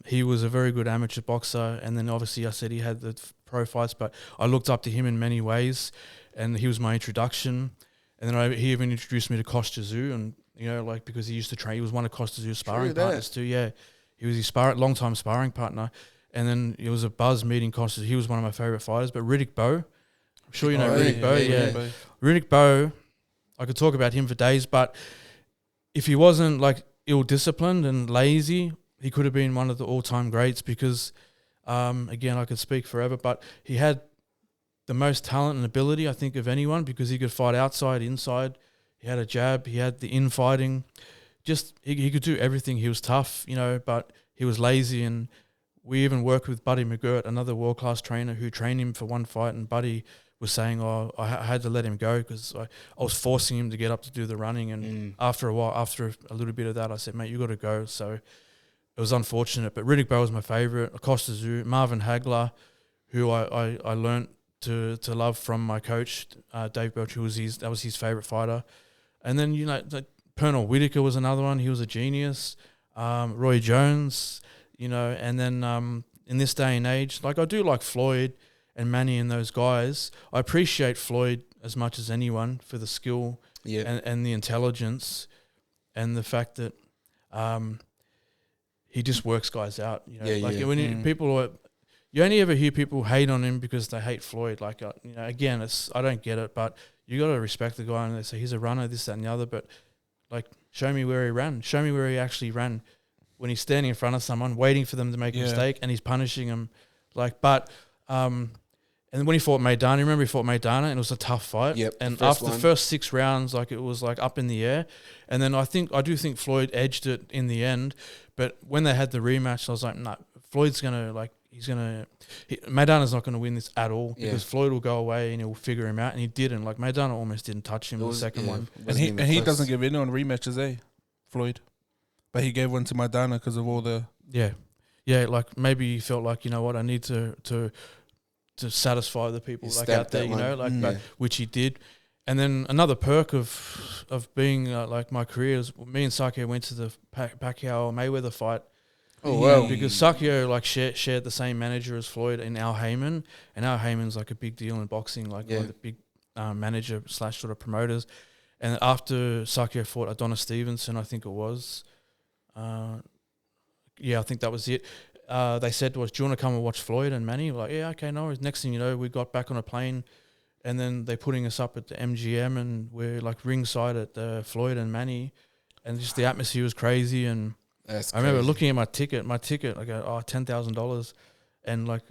he was a very good amateur boxer, and then obviously I said he had the pro fights, but I looked up to him in many ways, and he was my introduction. And then he even introduced me to Costa Zoo, and you know, like because he used to train, he was one of Costa Zoo's sparring partners too. Yeah, he was his long-time sparring partner. And then it was a buzz meeting Costa. He was one of my favorite fighters. But Riddick Bowe, I'm sure you know Riddick Bowe. Yeah. Riddick Bowe, I could talk about him for days, but if he wasn't like ill-disciplined and lazy, he could have been one of the all-time greats because, again, I could speak forever, but he had the most talent and ability, I think, of anyone because he could fight outside, inside. He had a jab. He had the infighting. Just he could do everything. He was tough, you know, but he was lazy. And we even worked with Buddy McGirt, another world-class trainer who trained him for one fight, and Buddy was saying, I had to let him go because I was forcing him to get up to do the running. And after a while, after a little bit of that, I said, mate, you got to go. So it was unfortunate. But Riddick Bowe was my favourite. Costa Zoo, Marvin Hagler, who I learnt to love from my coach, Dave Belcher, that was his favourite fighter. And then, you know, Pernell Whittaker was another one. He was a genius. Roy Jones, you know, and then in this day and age, like I do like Floyd and Manny and those guys. I appreciate Floyd as much as anyone for the skill and the intelligence and the fact that he just works guys out. You know, when people you only ever hear people hate on him because they hate Floyd. Like, you know, again, I don't get it, but you got to respect the guy. And they say he's a runner, this, that, and the other. But like, show me where he ran. Show me where he actually ran. When he's standing in front of someone, waiting for them to make a mistake, and he's punishing them, like. But and when he fought Maidana, remember he fought Maidana, and it was a tough fight. Yep. And after the first 6 rounds, like it was like up in the air, and then I do think Floyd edged it in the end. But when they had the rematch, I was like, no, Floyd's gonna Maidana's not gonna win this at all because Floyd will go away and he'll figure him out, and he didn't. Like Maidana almost didn't touch him in the second one, and he doesn't give in on rematches, Floyd. But he gave one to Maidana because of all the... Yeah, like maybe he felt like, you know what, I need to satisfy the people like out there, you know, like but, which he did. And then another perk of being like my career is me and Sakio went to the Pacquiao-Mayweather fight. Oh, wow. Because Sakio like shared the same manager as Floyd in Al Heyman, and Al Heyman's like a big deal in boxing, like one of the big manager / sort of promoters. And after Sakio fought Adonis Stevenson, I think it was... I think that was it. They said to us, do you want to come and watch Floyd and Manny? We're like, yeah, okay, no worries. Next thing you know, we got back on a plane, and then they're putting us up at the MGM, and we're like ringside at Floyd and Manny, and just the atmosphere was crazy. And I remember looking at my ticket, I go, $10,000. And like,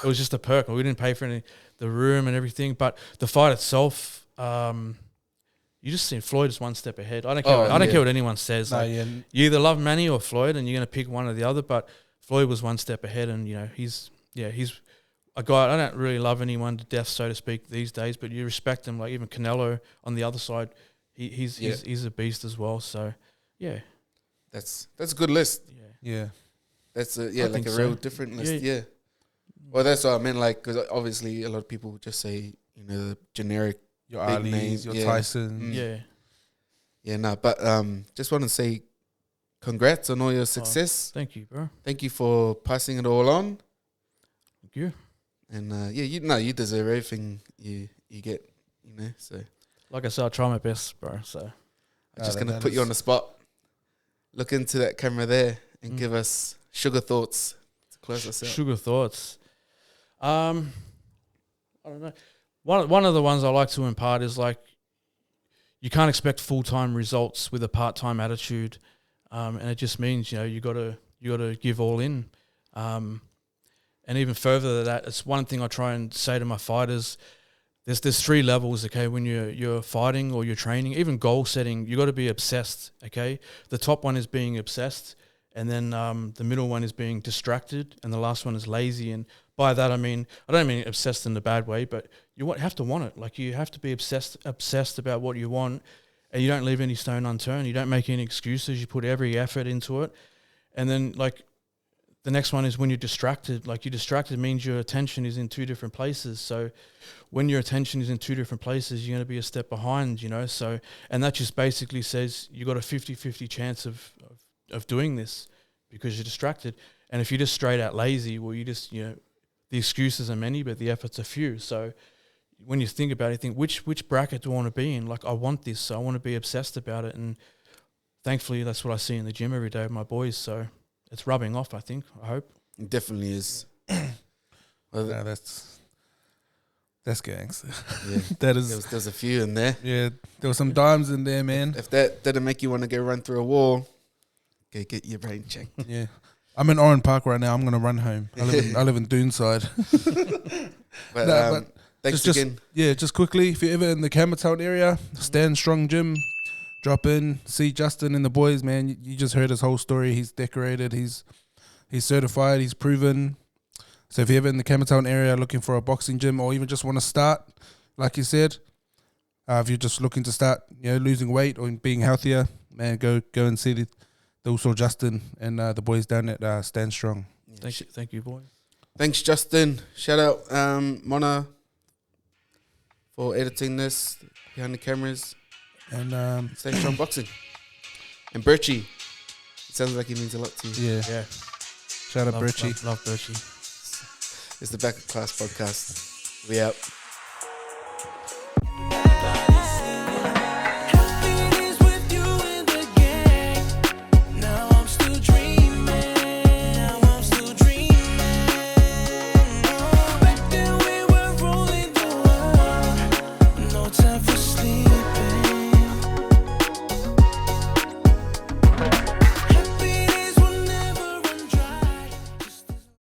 it was just a perk. We didn't pay for the room and everything, but the fight itself, you just see Floyd is one step ahead. I don't care what anyone says. You either love Manny or Floyd, and you're going to pick one or the other. But Floyd was one step ahead, and you know he's a guy. I don't really love anyone to death, so to speak, these days. But you respect him. Like even Canelo on the other side, he's a beast as well. So yeah, that's a good list. Yeah, that's a real different list. Yeah. Well, that's what I meant. Like, because obviously a lot of people just say the generic. Your Ali's, your Tyson. But just want to say congrats on all your success. Thank you, bro. Thank you for passing it all on. Thank you. And you deserve everything you get, so. Like I said, I try my best, bro, so. I'm just going to put you on the spot. Look into that camera there and give us sugar thoughts to close us out. Sugar thoughts. I don't know. One of the ones I like to impart is like, you can't expect full-time results with a part-time attitude, and it just means you gotta give all in, and even further than that, it's one thing I try and say to my fighters. There's 3 levels, okay? When you're fighting or you're training, even goal setting, you got to be obsessed, okay? The top one is being obsessed, and then the middle one is being distracted, and the last one is lazy. And by that I don't mean obsessed in a bad way, but you have to want it. Like, you have to be obsessed about what you want, and you don't leave any stone unturned. You don't make any excuses. You put every effort into it. And then, like, the next one is when you're distracted. Like, you're distracted means your attention is in 2 different places. So when your attention is in 2 different places, you're going to be a step behind, So, and that just basically says you got a 50-50 chance of doing this because you're distracted. And if you're just straight out lazy, well, you just, the excuses are many, but the efforts are few. So when you think about it, you think, which bracket do I want to be in? Like, I want this, so I want to be obsessed about it. And thankfully, that's what I see in the gym every day with my boys. So it's rubbing off, I think, I hope. It definitely is. Well, No, that's gangs. yeah. That is. There's a few in there. Yeah, there were some dimes in there, man. If that didn't make you want to go run through a wall, go get your brain checked. Yeah, I'm in Oran Park right now. I'm gonna run home. I live in Doonside. But, but thanks just again. just quickly, if you're ever in the Campbelltown area, Stand Strong Gym, drop in, see Justin and the boys, man. You just heard his whole story. He's decorated. He's certified. He's proven. So if you're ever in the Campbelltown area looking for a boxing gym, or even just want to start, like you said, if you're just looking to start, losing weight or being healthier, man, go and see also Justin and the boys down at Stand Strong. Thank you, boys. Thanks, Justin. Shout out Mona for editing this behind the cameras. And Stand Strong Boxing. And Birchie. It sounds like he means a lot to you. yeah. Shout out Birchie. Love Birchie. It's the Back of Class podcast. We out.